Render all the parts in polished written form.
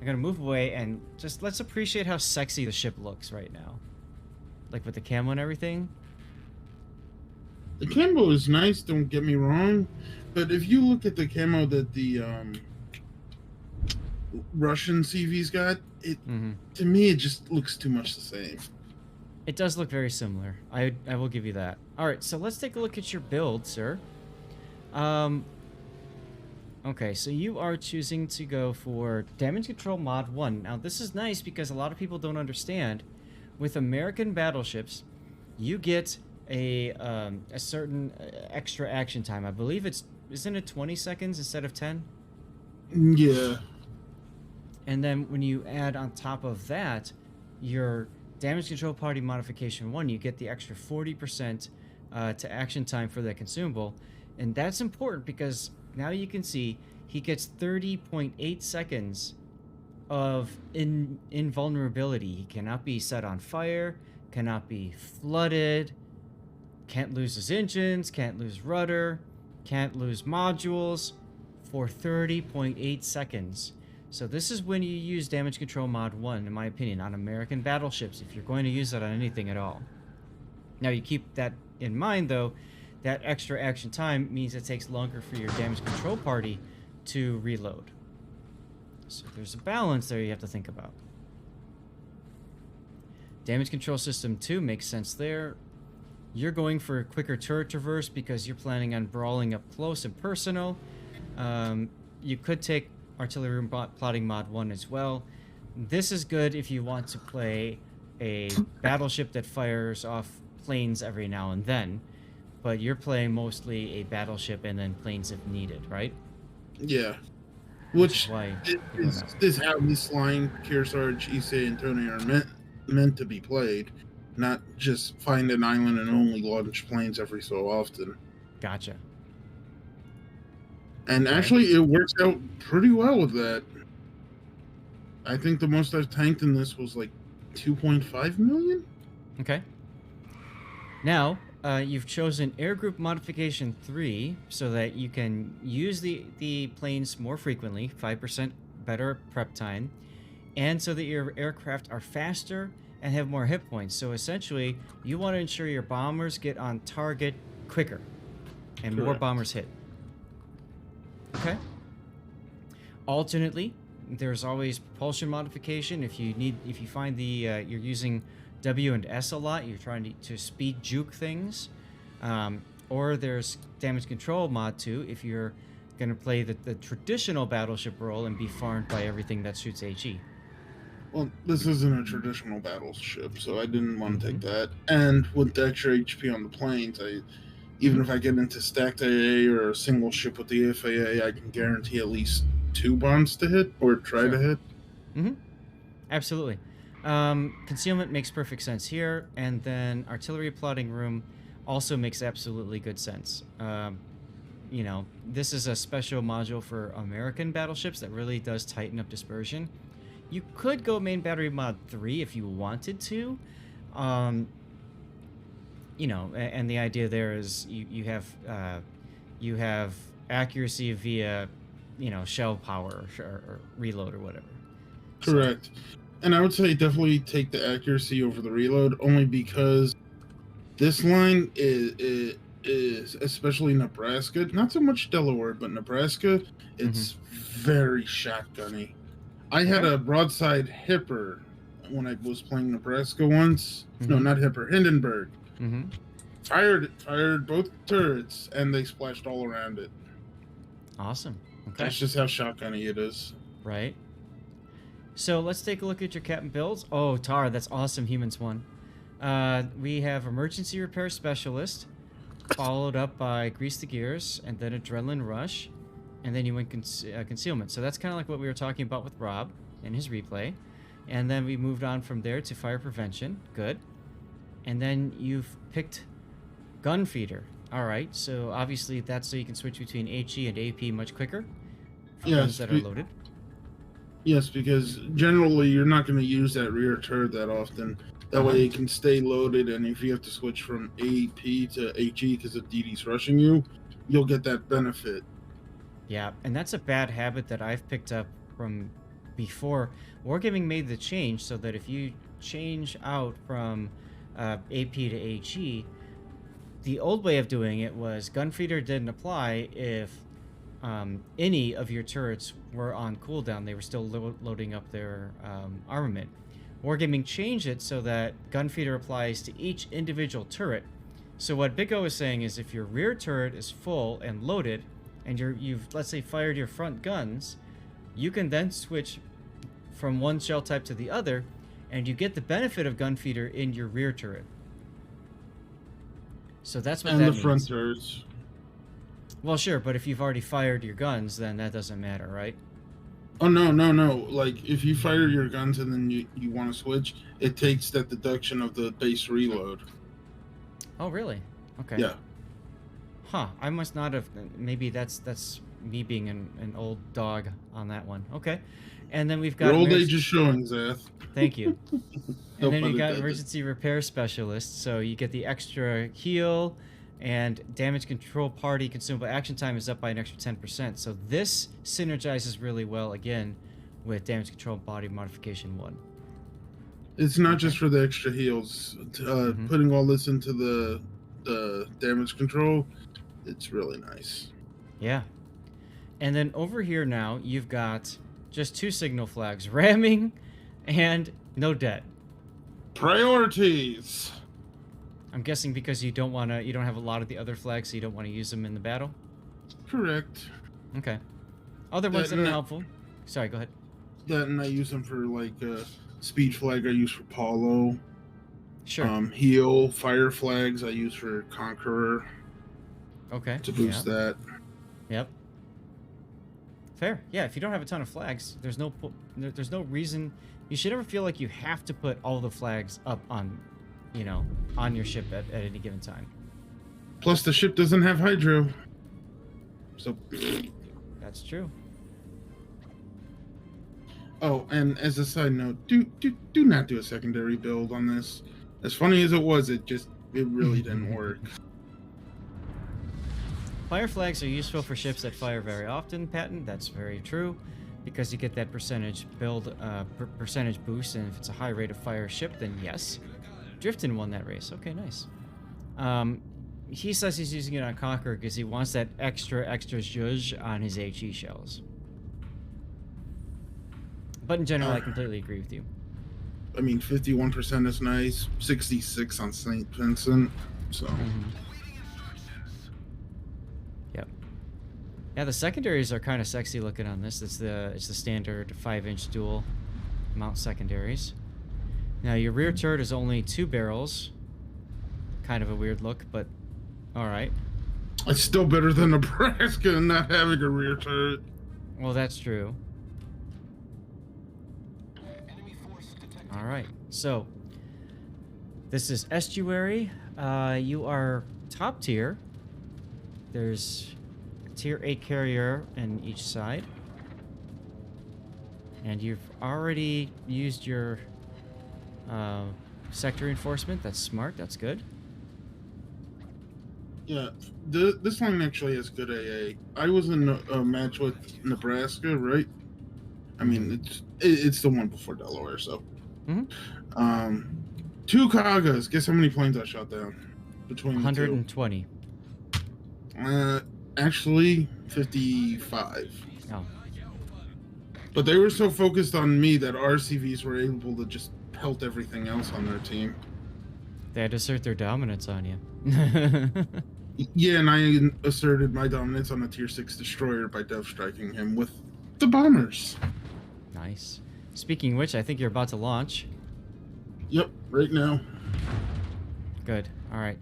I'm gonna move away and just let's appreciate how sexy the ship looks right now. Like with the camo and everything. The camo is nice, don't get me wrong, but if you look at the camo that the Russian CV's got, to me it just looks too much the same. It does look very similar. I will give you that. All right, so let's take a look at your build, sir. Okay, so you are choosing to go for Damage Control Mod 1. Now, this is nice because a lot of people don't understand. With American battleships, you get a certain extra action time. I believe isn't it 20 seconds instead of 10? Yeah. And then when you add on top of that, your Damage Control Party Modification 1, you get the extra 40% to action time for that consumable. And that's important because now you can see he gets 30.8 seconds of invulnerability. He cannot be set on fire, cannot be flooded, can't lose his engines, can't lose rudder, can't lose modules for 30.8 seconds. So this is when you use Damage Control Mod 1, in my opinion, on American battleships, if you're going to use that on anything at all. Now, you keep that in mind, though, that extra action time means it takes longer for your damage control party to reload. So there's a balance there you have to think about. Damage control system 2 makes sense there. You're going for a quicker turret traverse because you're planning on brawling up close and personal. You could take artillery plotting mod 1 as well. This is good if you want to play a battleship that fires off planes every now and then. But you're playing mostly a battleship and then planes if needed, right? Yeah. Which is how this line, Kearsarge, Issei, and Tony are meant to be played, not just find an island and only launch planes every so often. Gotcha. And actually, it works out pretty well with that. I think the most I've tanked in this was like 2.5 million. Okay. Now, you've chosen Air Group Modification 3 so that you can use the planes more frequently, 5% better prep time, and so that your aircraft are faster and have more hit points. So essentially, you want to ensure your bombers get on target quicker and more bombers hit. Okay. Alternately, there's always propulsion modification. If you find you're using W and S a lot, you're trying to speed juke things, or there's damage control mod 2 if you're going to play the traditional battleship role and be farmed by everything that shoots HE. Well, this isn't a traditional battleship, so I didn't want to take that. And with the extra HP on the planes, even if I get into stacked AA or a single ship with the FAA, I can guarantee at least 2 bombs to hit or try to hit. Absolutely. Concealment makes perfect sense here, and then artillery plotting room also makes absolutely good sense. You know, this is a special module for American battleships that really does tighten up dispersion. You could go main battery mod 3 if you wanted to. You know, and the idea there is you have accuracy via, you know, shell power or reload or whatever. Correct. And I would say definitely take the accuracy over the reload, only because this line is especially Nebraska, not so much Delaware, but Nebraska, it's very shotgunny. I had a broadside Hipper when I was playing Nebraska once. No, not Hipper, Hindenburg. Fired both turrets, and they splashed all around it. Awesome. Okay. That's just how shotgunny it is. Right. So let's take a look at your captain builds. Oh, Tara, that's awesome. Humans 1. We have Emergency Repair Specialist, followed up by Grease the Gears, and then Adrenaline Rush, and then you went Concealment. So that's kind of like what we were talking about with Rob in his replay. And then we moved on from there to Fire Prevention. Good. And then you've picked Gun Feeder. All right. So obviously that's so you can switch between HE and AP much quicker for guns that are loaded. Yes, because generally you're not going to use that rear turret that often. That way it can stay loaded, and if you have to switch from AP to HE because of DD's rushing you, you'll get that benefit. Yeah, and that's a bad habit that I've picked up from before Wargaming made the change so that if you change out from AP to HE, the old way of doing it was Gunfeeder didn't apply if any of your turrets were on cooldown. They were still loading up their armament. Wargaming changed it so that Gunfeeder applies to each individual turret. So what Big O is saying is if your rear turret is full and loaded, and you've, let's say, fired your front guns, you can then switch from one shell type to the other, and you get the benefit of Gunfeeder in your rear turret. So that's what that means. And the front turrets. Well, sure, but if you've already fired your guns, then that doesn't matter, right? Oh, no. Like, if you fire your guns and then you want to switch, it takes that deduction of the base reload. Oh, really? Okay. Yeah. Huh. I must not have... Maybe that's me being an old dog on that one. Okay. And then we've got... Your old age is showing, Zath. Thank you. No And then pun you got intended. Emergency Repair Specialist, so you get the extra heal, and damage control party consumable action time is up by an extra 10%. So this synergizes really well, again, with damage control body modification 1. It's not just for the extra heals. Putting all this into the damage control, it's really nice. Yeah. And then over here now, you've got just 2 signal flags, ramming and no debt. Priorities. I'm guessing because you don't have a lot of the other flags, so you don't want to use them in the battle? Correct. Okay. Other ones that are helpful. Sorry, go ahead. That, and I use them for, like, speed flag I use for Paulo. Sure. Heal, fire flags I use for Conqueror. Okay. To boost that. Yep. Fair. Yeah, if you don't have a ton of flags, there's no reason... You should never feel like you have to put all the flags up on, on your ship at any given time. Plus, the ship doesn't have hydro. So... That's true. Oh, and as a side note, do not do a secondary build on this. As funny as it was, it really didn't work. Fire flags are useful for ships that fire very often, Patton. That's very true, because you get that percentage percentage boost, and if it's a high rate of fire ship, then yes. Drifton won that race. Okay, nice. He says he's using it on Conqueror because he wants that extra zhuzh on his HE shells. But in general, I completely agree with you. I mean, 51% is nice, 66 on St. Vincent, so... Yep. Yeah, the secondaries are kind of sexy looking on this. It's the standard 5-inch dual mount secondaries. Now, your rear turret is only 2 barrels. Kind of a weird look, but alright. It's still better than Nebraska and not having a rear turret. Well, that's true. Alright, so this is Estuary. You are top tier. There's a tier 8 carrier in each side. And you've already used your sector reinforcement. That's smart, that's good. Yeah, this line actually has good AA. I was in a match with Nebraska, right? I mean, it's the one before Delaware, so... 2 Kagas. Guess how many planes I shot down between 120. Actually, 55. Oh. But they were so focused on me that RCVs were able to just pelt everything else on their team. They had to assert their dominance on you. Yeah, and I asserted my dominance on a tier 6 destroyer by dev striking him with the bombers. Nice. Speaking of which, I think you're about to launch. Yep, right now. Good. All right.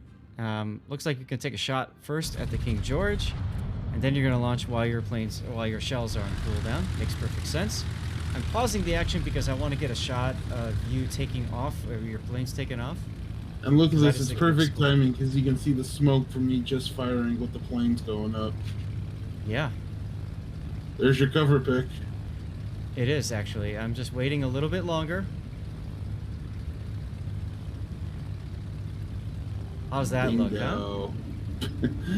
Looks like you can take a shot first at the King George, and then you're going to launch while your shells are on cooldown. Makes perfect sense. I'm pausing the action because I want to get a shot of you taking off, or your planes taking off. And look at this, it's perfect timing because you can see the smoke from me just firing with the planes going up. Yeah. There's your cover pick. It is, actually. I'm just waiting a little bit longer. How's that look, huh?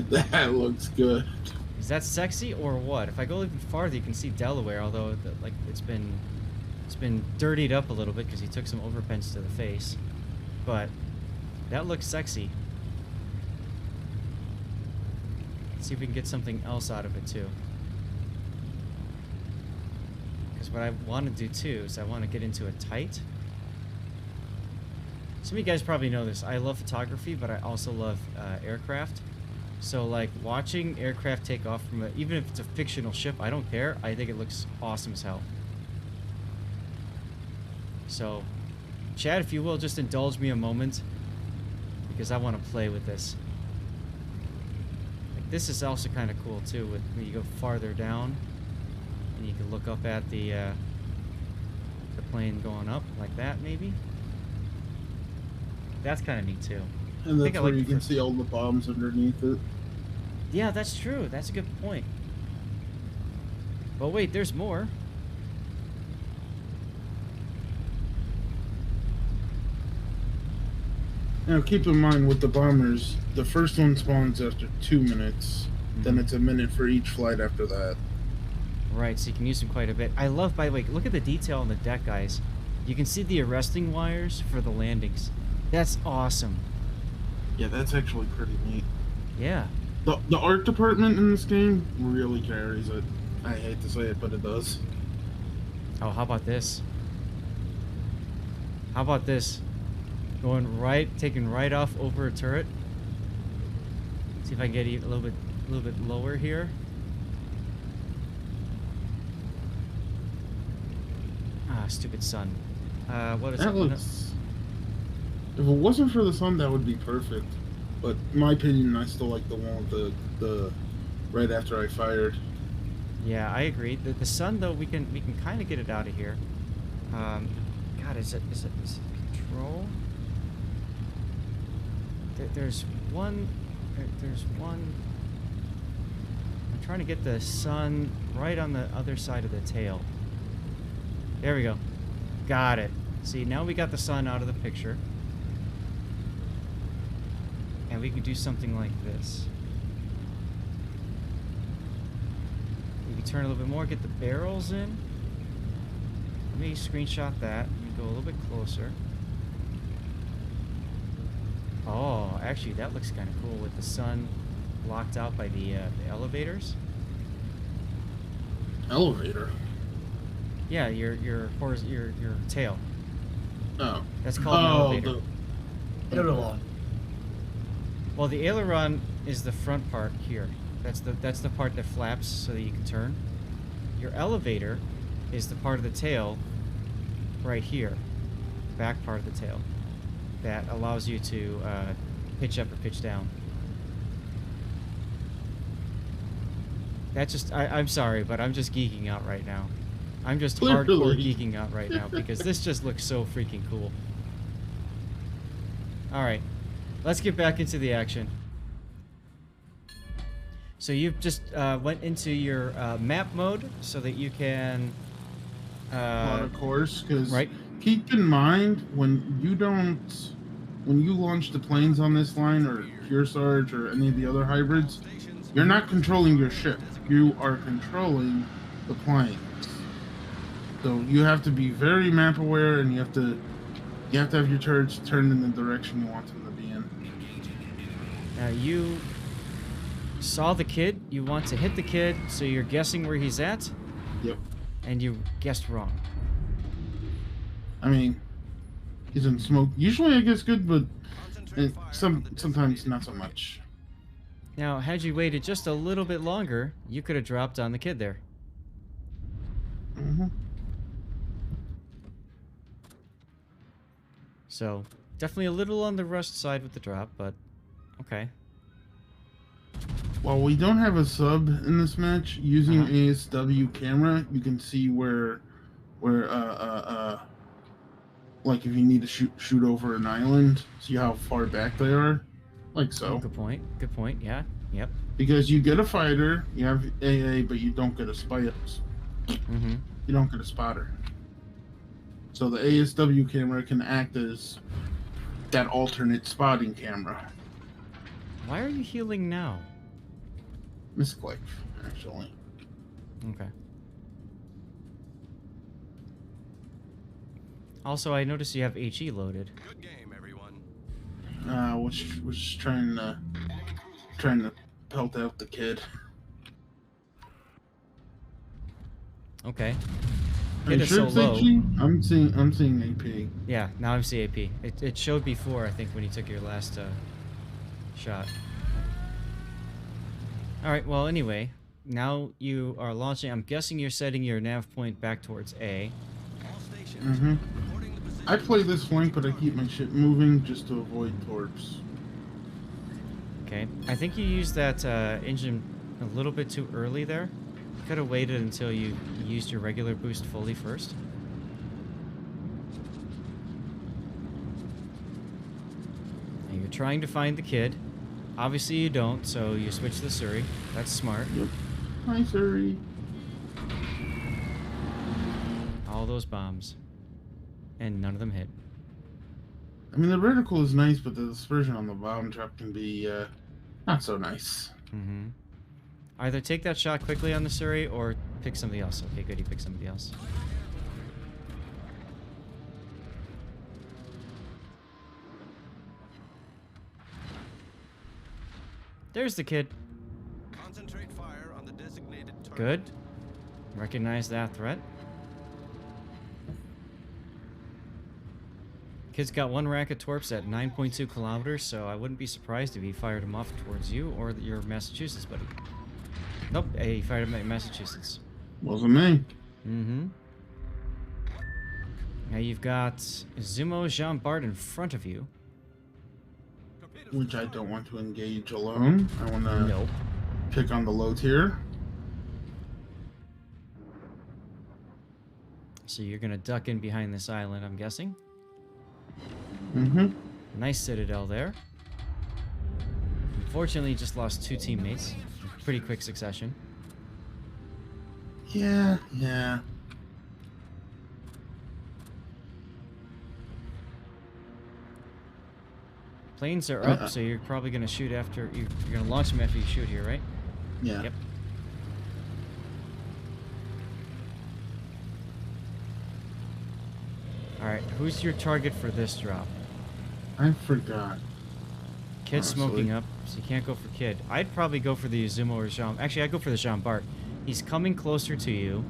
That looks good. Is that sexy or what? If I go even farther, you can see Delaware, although it's been It's been dirtied up a little bit because he took some overpens to the face. But that looks sexy. Let's see if we can get something else out of it too. Because what I want to do too is I want to get into a tight. Some of you guys probably know this. I love photography, but I also love aircraft. So like watching aircraft take off from even if it's a fictional ship, I don't care. I think it looks awesome as hell. So, Chad, if you will, just indulge me a moment because I want to play with this. Like this is also kind of cool too. When you go farther down, and you can look up at the plane going up like that, maybe. That's kind of neat too. And that's where you can see all the bombs underneath it. Yeah, that's true. That's a good point. But wait, there's more. Now keep in mind with the bombers, the first one spawns after 2 minutes. Then it's a minute for each flight after that. Right, so you can use them quite a bit. I love, by the way, look at the detail on the deck, guys. You can see the arresting wires for the landings. That's awesome. Yeah, that's actually pretty neat. Yeah. The art department in this game really carries it. I hate to say it, but it does. Oh, how about this? How about this? Going right, taking right off over a turret. See if I can get a little bit lower here. Ah, stupid sun. What is that? Looks... If it wasn't for the sun, that would be perfect. But in my opinion, I still like the one with the right after I fired. Yeah, I agree. The sun though, we can kind of get it out of here. God, is it control? There's one. I'm trying to get the sun right on the other side of the tail. There we go. Got it. See, now we got the sun out of the picture. And we can do something like this. We can turn a little bit more, get the barrels in. Let me screenshot that. Let me go a little bit closer. Oh, actually, that looks kind of cool with the sun blocked out by the elevators. Elevator? Yeah, your tail. Oh. That's called an elevator. The aileron. Well, the aileron is the front part here. That's the part that flaps so that you can turn. Your elevator is the part of the tail right here, back part of the tail, that allows you to pitch up or pitch down. That just, I'm sorry, but I'm just geeking out right now. I'm just hardcore geeking out right now because this just looks so freaking cool. Alright, let's get back into the action. So you've just went into your map mode so that you can... of course, because right. Keep in mind, when you launch the planes on this line, or Pure Sarge, or any of the other hybrids, you're not controlling your ship. You are controlling the planes. So you have to be very map aware, and you have to have your turrets turned in the direction you want them to be in. Now you saw the kid, you want to hit the kid, so you're guessing where he's at? Yep. And you guessed wrong. I mean, he's in smoke. Usually I guess good, but sometimes not so much. Now, had you waited just a little bit longer, you could have dropped on the kid there. Mm-hmm. So, definitely a little on the rushed side with the drop, but okay. While we don't have a sub in this match, using ASW camera, you can see where like if you need to shoot over an island, see how far back they are, like so. Oh, good point. Good point. Yeah. Yep. Because you get a fighter, you have AA, but you don't get a spy. Mm-hmm. You don't get a spotter. So the ASW camera can act as that alternate spotting camera. Why are you healing now? Misclick, actually. Okay. Also, I noticed you have HE loaded. Good game, everyone. Was trying to pelt out the kid. Okay. Are Kid you is sure so it's low. HE? I'm seeing AP. Yeah, now I'm CAP. It showed before, I think, when you took your last shot. Alright, well, anyway. Now you are launching. I'm guessing you're setting your nav point back towards A. All stations. Mm-hmm. Reporting the position. I play this flank, but I keep my ship moving just to avoid torps. Okay. I think you used that engine a little bit too early there. You could have waited until you used your regular boost fully first. And you're trying to find the kid. Obviously you don't, so you switch to Surrey. That's smart. Yep. Hi, Surrey. All those bombs. And none of them hit. I mean, the vertical is nice, but the dispersion on the bomb drop can be not so nice. Mm-hmm. Either take that shot quickly on the Surrey or pick somebody else. Okay, good, you pick somebody else. There's the kid. Concentrate fire on the designated target. Good. Recognize that threat. Kid's got one rack of torps at 9.2 kilometers, so I wouldn't be surprised if he fired him off towards you or your Massachusetts buddy. Nope, he fired him at Massachusetts. Wasn't me. Mm-hmm. Now you've got Izumo Jean Bart in front of you. Which I don't want to engage alone. I want to Nope. pick on the low tier. So you're gonna duck in behind this island, I'm guessing. Mm-hmm. Nice citadel there. Unfortunately, you just lost 2 teammates in pretty quick succession. Yeah. Planes are up, so you're probably gonna shoot after you're gonna launch them after you shoot here, right? Yeah. Yep. All right, who's your target for this drop? I forgot. Kid's Honestly. smoking up, so you can't go for Kid. I'd probably go for the Izumo or Jean. Actually, I'd go for the Jean Bart. He's coming closer to you.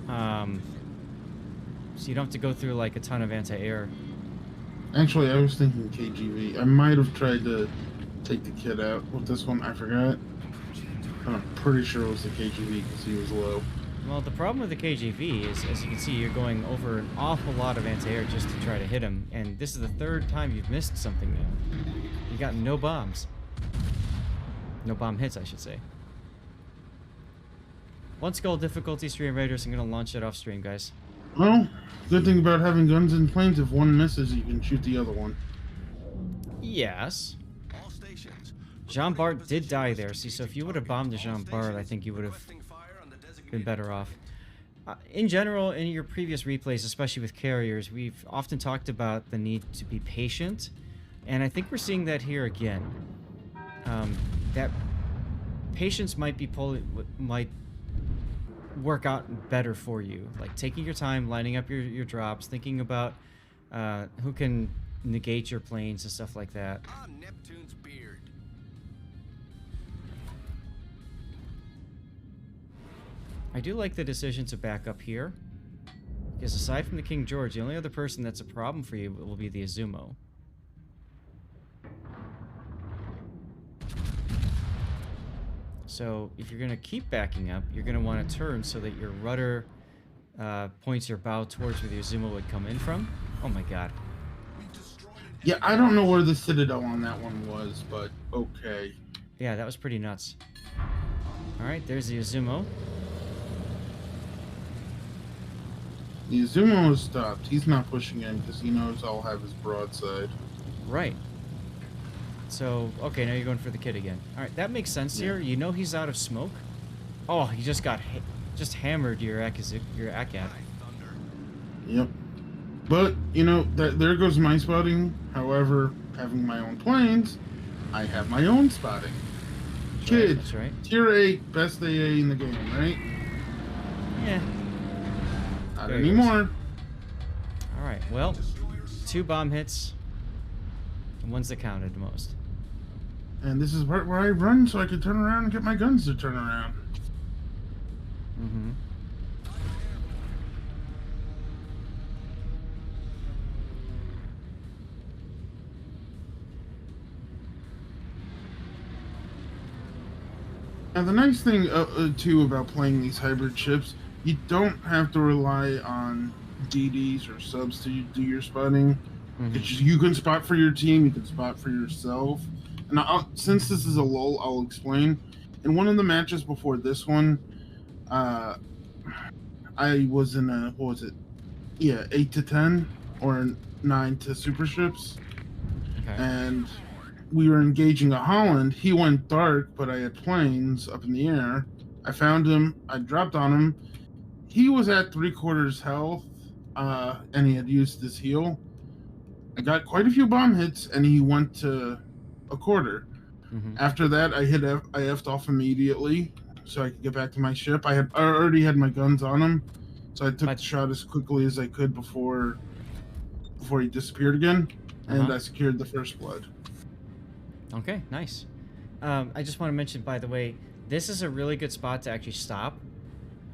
So you don't have to go through like a ton of anti-air. Actually, I was thinking KGV. I might have tried to take the kid out with this one. I forgot. But I'm pretty sure it was the KGV because he was low. Well, the problem with the KJV is, as you can see, you're going over an awful lot of anti-air just to try to hit him, and this is the 3rd time you've missed something now. You got no bombs. No bomb hits, I should say. 1 skull difficulty stream raiders. I'm gonna launch it off stream, guys. Well, good thing about having guns in planes, if one misses, you can shoot the other one. Yes. All stations. Jean Bart did die there. See, so if you would have bombed the Jean Bart, I think you would have Requesting fire on the been designated better off. In general, in your previous replays, especially with carriers, we've often talked about the need to be patient, and I think we're seeing that here again. That patience might work out better for you, like taking your time, lining up your drops, thinking about who can negate your planes and stuff like that. on Neptune's beard. I do like the decision to back up here, because aside from the King George, the only other person that's a problem for you will be the Izumo. So if you're going to keep backing up, you're going to want to turn so that your rudder points your bow towards where the Izumo would come in from. Oh my god. Yeah, I don't know where the citadel on that one was, but okay. Yeah, that was pretty nuts. Alright, there's the Izumo. The Izumo is stopped. He's not pushing in because he knows I'll have his broadside. Right. So, okay, now you're going for the kid again. Alright, that makes sense here. You know he's out of smoke. Oh, he just got just hammered your ACAD. Yep. But, you know, there goes my spotting. However, having my own planes, I have my own spotting. That's Kid, right, that's right. tier 8, best AA in the game, right? Yeah. Not There he anymore. All right. Well, 2 bomb hits. And one's that counted the most. And this is the part where I run so I can turn around and get my guns to turn around. Mm-hmm. Now, the nice thing, too, about playing these hybrid ships, you don't have to rely on DDs or subs to do your spotting. Mm-hmm. It's just, you can spot for your team, you can spot for yourself. And since this is a lull, I'll explain. In one of the matches before this one, I was in a, what was it? Yeah, 8 to 10 or 9 to super ships. Okay. And we were engaging a Holland. He went dark, but I had planes up in the air. I found him. I dropped on him. He was at 3/4 health, and he had used his heal. I got quite a few bomb hits, and he went to a quarter. Mm-hmm. After that, I effed off immediately so I could get back to my ship. I already had my guns on him, so I took the shot as quickly as I could before he disappeared again, and I secured the first blood. Okay, nice. I just want to mention, by the way, this is a really good spot to actually stop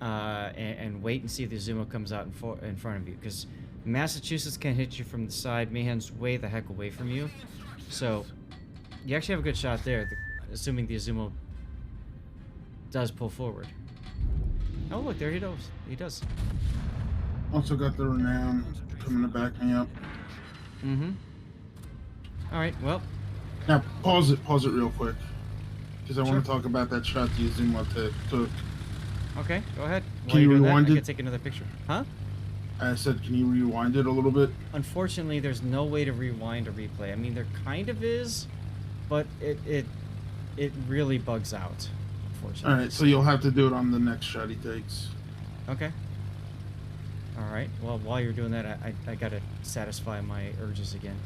and wait and see if the Izumo comes out in front of you, because Massachusetts can hit you from the side. Mayhem's way the heck away from you, so you actually have a good shot there, assuming the Izumo does pull forward. Oh, look, there he goes. He does. Also got the Renown coming to back me up. Mm-hmm. All right, well. Now, pause it real quick, because I want to talk about that shot the Izumo took. Okay, go ahead. Can you rewind it? I can take another picture. Huh? I said, can you rewind it a little bit? Unfortunately, there's no way to rewind a replay. I mean, there kind of is, but it really bugs out, unfortunately. All right, so you'll have to do it on the next shot he takes. Okay. All right. Well, while you're doing that, I gotta satisfy my urges again.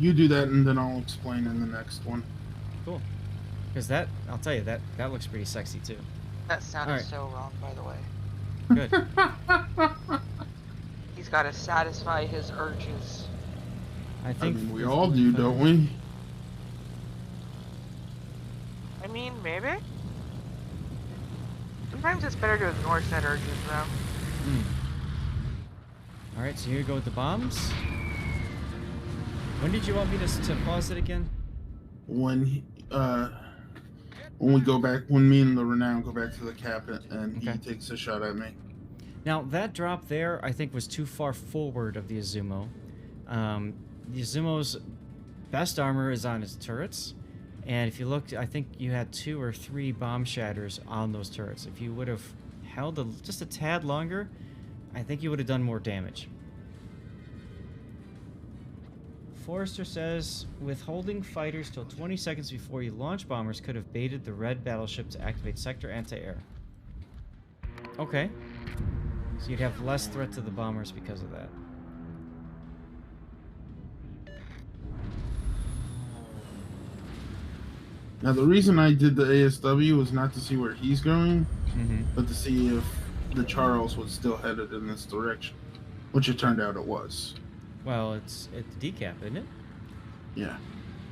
You do that, and then I'll explain in the next one. Cool. Because I'll tell you, that looks pretty sexy too. That sounded Alright. so wrong, by the way. Good. He's got to satisfy his urges. I think mean, we all do, don't we? I mean, maybe? Sometimes it's better to ignore said urges, though. All right, so here you go with the bombs. When did you want me to pause it again? When we go back, when me and the Renown go back to the cap, and he takes a shot at me. Now, that drop there, I think, was too far forward of the Izumo. The Izumo's best armor is on his turrets. And if you look, I think you had 2 or 3 bomb shatters on those turrets. If you would have held just a tad longer, I think you would have done more damage. Forrester says, withholding fighters till 20 seconds before you launch bombers could have baited the red battleship to activate sector anti-air. Okay. So you'd have less threat to the bombers because of that. Now, the reason I did the ASW was not to see where he's going, but to see if the Charles was still headed in this direction, which it turned out it was. Well, it's decap, isn't it? Yeah.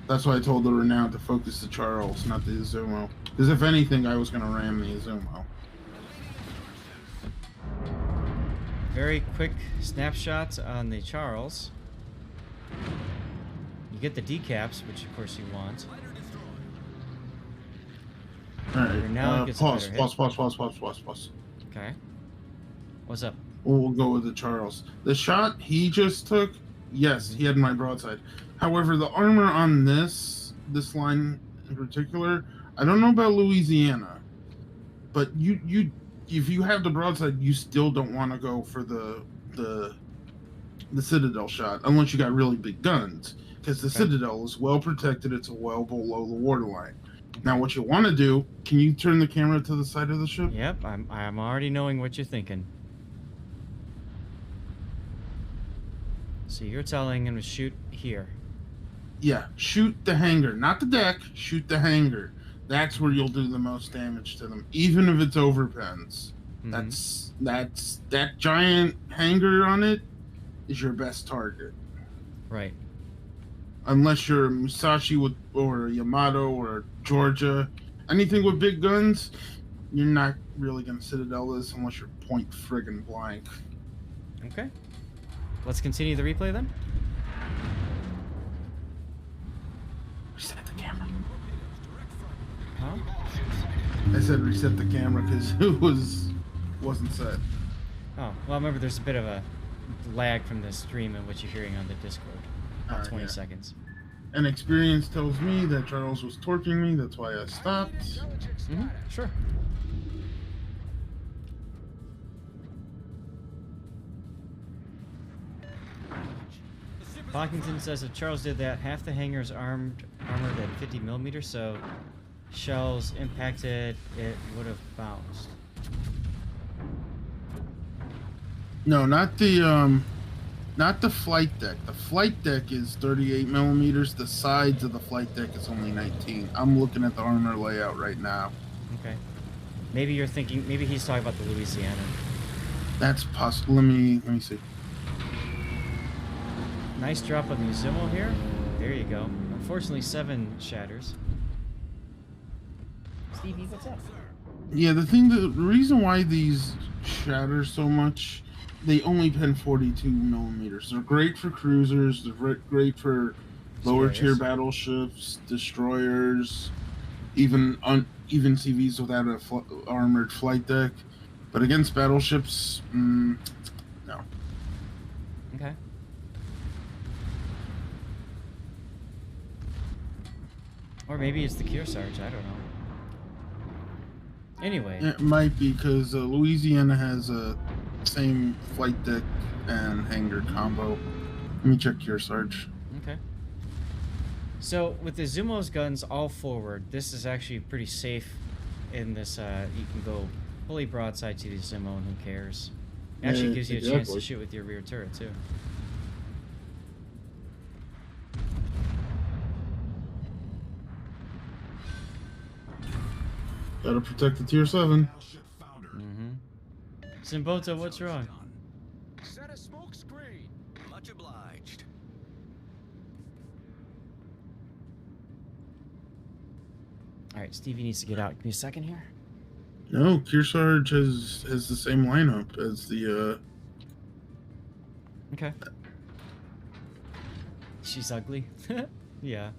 That's why I told the Renown to focus the Charles, not the Izumo. Because if anything, I was going to ram the Izumo. Very quick snapshots on the Charles. You get the decaps, which of course you want. Alright, pause. Okay. What's up? We'll go with the Charles. The shot he just took, yes, he had my broadside. However, the armor on this line in particular, I don't know about Louisiana, but you if you have the broadside, you still don't want to go for the Citadel shot unless you got really big guns, because the Citadel is well protected. It's well below the waterline. Now, what you want to do? Can you turn the camera to the side of the ship? Yep, I'm already knowing what you're thinking. So you're telling him to shoot here. Yeah, shoot the hangar, not the deck. Shoot the hangar. That's where you'll do the most damage to them, even if it's overpens. That's that giant hangar on it is your best target. Right. Unless you're Musashi with, or Yamato or Georgia, anything with big guns, you're not really going to Citadel this unless you're point friggin' blank. Okay. Let's continue the replay then. Reset the camera. Huh? I said reset the camera because it wasn't set. Oh, well, remember there's a bit of a lag from the stream and what you're hearing on the Discord. About 20 yeah. seconds. And experience tells me that Charles was torquing me. That's why I stopped. Mm-hmm. Sure. Bockington says if Charles did that, half the hangar's armored at 50 millimeters, so shells impacted, it would have bounced. No, not the flight deck. The flight deck is 38 millimeters. The sides of the flight deck is only 19. I'm looking at the armor layout right now. Okay. Maybe you're thinking. Maybe he's talking about the Louisiana. That's possible. Let me see. Nice drop on the Izumo here. There you go. Unfortunately, 7 shatters. Stevie, what's up? Yeah, the reason why these shatter so much, they only pen 42 millimeters. They're great for cruisers. They're great for lower tier battleships, destroyers, even CVs without a armored flight deck. But against battleships, no. Okay. Or maybe it's the Kearsarge, I don't know. Anyway. It might be because Louisiana has a same flight deck and hangar combo. Let me check Kearsarge. Okay. So with the Izumo's guns all forward, this is actually pretty safe in this, you can go fully broadside to the Izumo and who cares. It actually Yeah, gives you a chance to shoot with your rear turret too. Gotta protect the tier 7. Mm-hmm. Simboto, what's wrong? Set a smoke screen. Much obliged. Alright, Stevie needs to get out. Give me a second here. No, Kearsarge has the same lineup as the Okay. She's ugly. Yeah.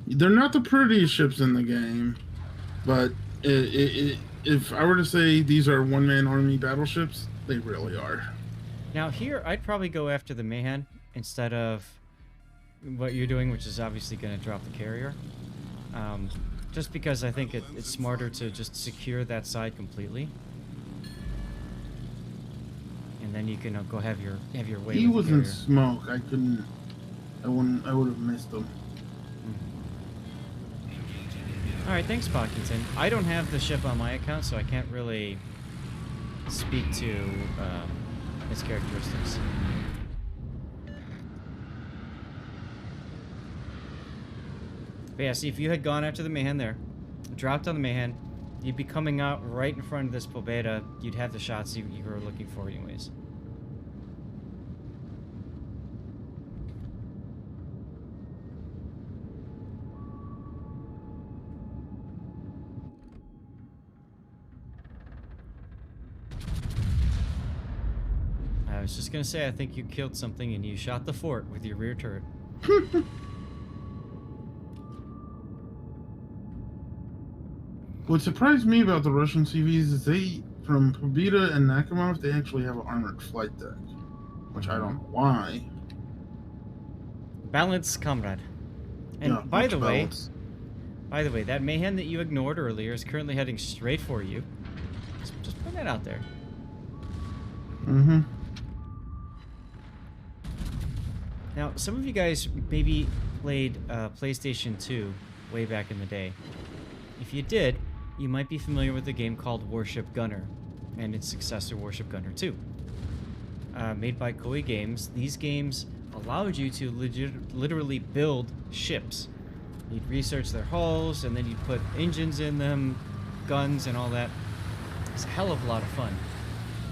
They're not the prettiest ships in the game, but if I were to say these are one-man army battleships, they really are. Now here, I'd probably go after the Mayhem instead of what you're doing, which is obviously going to drop the carrier. Just because I think it's smarter to just secure that side completely, and then you can go have your way. He with was the in carrier. smoke. I would have missed him. All right, thanks, Pockington. I don't have the ship on my account, so I can't really speak to its characteristics. But yeah, see, if you had gone after the Mayhem there, dropped on the Mayhem, you'd be coming out right in front of this Pobeda. You'd have the shots you were looking for anyways. I was just gonna say, I think you killed something and you shot the fort with your rear turret. What surprised me about the Russian CVs is they, from Pobeda and Nakhimov, they actually have an armored flight deck, which I don't know why. Balance, comrade. And Yeah, by much the balance. way, that Mayhem that you ignored earlier is currently heading straight for you. Just put that out there. Mm-hmm. Now, some of you guys maybe played PlayStation 2 way back in the day. If you did, you might be familiar with a game called Warship Gunner and its successor Warship Gunner 2. Made by Koei Games, these games allowed you to literally build ships. You'd research their hulls, and then you'd put engines in them, guns, and all that. It's a hell of a lot of fun.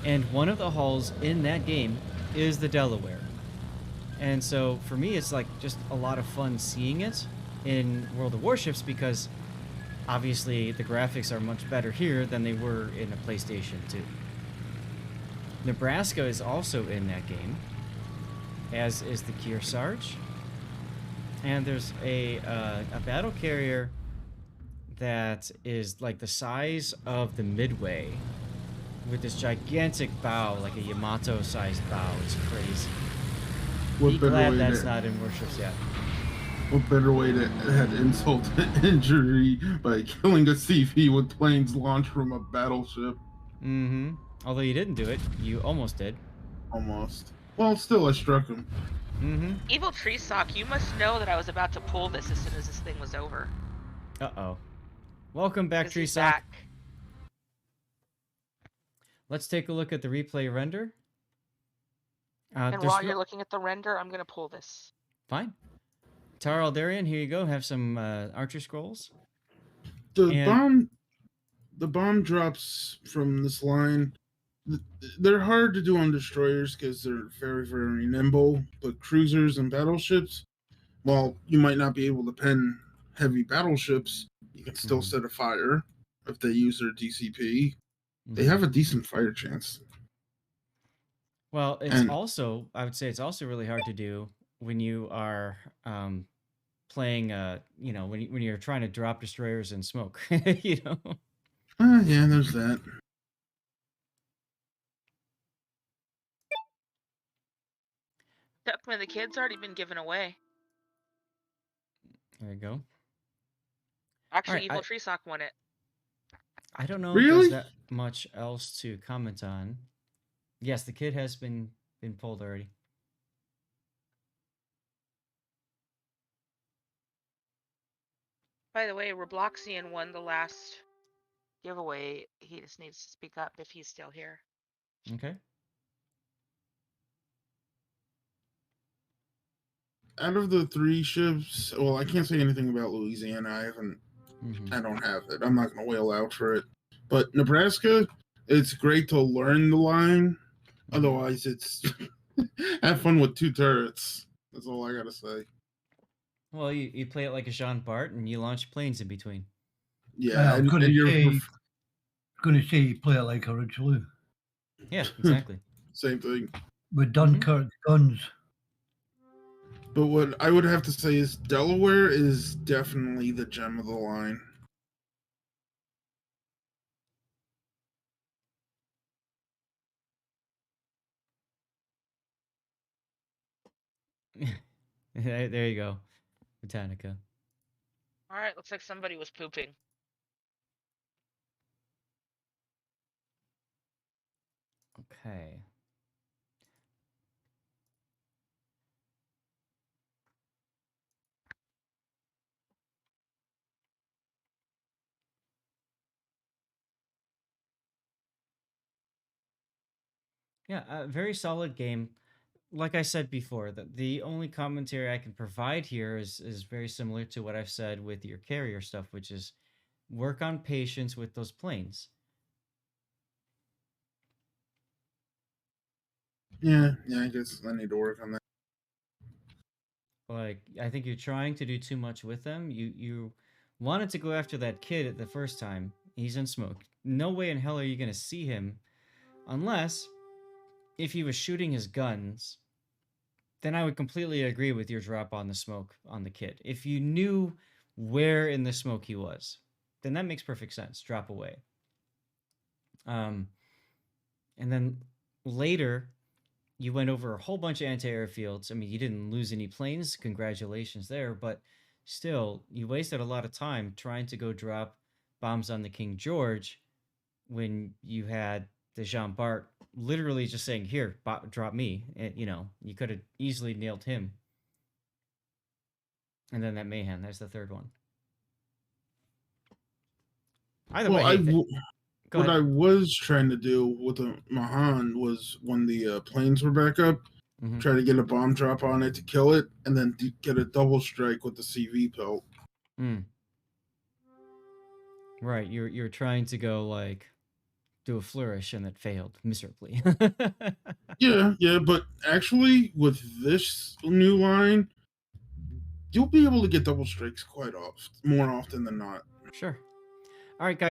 And one of the hulls in that game is the Delaware. And so for me, it's like just a lot of fun seeing it in World of Warships because obviously the graphics are much better here than they were in a PlayStation 2. Nebraska is also in that game, as is the Kearsarge. And there's a battle carrier that is like the size of the Midway with this gigantic bow, like a Yamato-sized bow. It's crazy. Be glad that's not in Warships yet. What better way to add insult to injury by killing a CV with planes launched from a battleship? Mm-hmm. Although you didn't do it, you almost did. Almost. Well, still, I struck him. Mm-hmm. Evil Tree Sock, you must know that I was about to pull this as soon as this thing was over. Uh-oh. Welcome back, 'Cause Tree he's Sock. back. Let's take a look at the replay render. And while you're looking at the render, I'm gonna pull this. Fine. Tara Aldarian, here you go. Have some Archer Scrolls. The bomb drops from this line. They're hard to do on destroyers because they're very, very nimble. But cruisers and battleships, while you might not be able to pen heavy battleships, you can still set a fire if they use their DCP. They have a decent fire chance. Well, it's also, I would say it's also really hard to do when you are playing, when you're trying to drop destroyers in smoke, you know? Yeah, there's that. When the kid's already been given away. There you go. Actually, right, Evil Tree Sock won it. I don't know Really? if there's that much else to comment on. Yes, the kid has been pulled already. By the way, Robloxian won the last giveaway. He just needs to speak up if he's still here. Okay. Out of the 3 ships, well, I can't say anything about Louisiana. I don't have it. I'm not going to wail out for it. But Nebraska, it's great to learn the line. Otherwise, it's have fun with 2 turrets. That's all I got to say. Well, you play it like a Jean Bart and you launch planes in between. Yeah, I'm going to say you play it like a Richelieu. Yeah, exactly. Same thing. With Dunkirk guns. But what I would have to say is Delaware is definitely the gem of the line. There you go, Botanica. All right, looks like somebody was pooping. Okay. Yeah, a very solid game. Like I said before, the only commentary I can provide here is very similar to what I've said with your carrier stuff, which is work on patience with those planes. Yeah, I guess I need to work on that. Like, I think you're trying to do too much with them. You wanted to go after that kid at the first time. He's in smoke. No way in hell are you going to see him unless if he was shooting his guns, then I would completely agree with your drop on the smoke on the kid. If you knew where in the smoke he was, then that makes perfect sense. Drop away. And then later, you went over a whole bunch of anti-air fields. I mean, you didn't lose any planes. Congratulations there. But still, you wasted a lot of time trying to go drop bombs on the King George when you had the Jean Bart literally just saying, here, drop me. And, you could have easily nailed him. And then that Mayhem, there's the third one. Either way, what I was trying to do with the Mahan was when the planes were back up, try to get a bomb drop on it to kill it, and then get a double strike with the CV pelt. Right, you're trying to go like do a flourish and it failed miserably. Yeah, but actually, with this new line, you'll be able to get double strikes quite often, more often than not. Sure. All right, guys.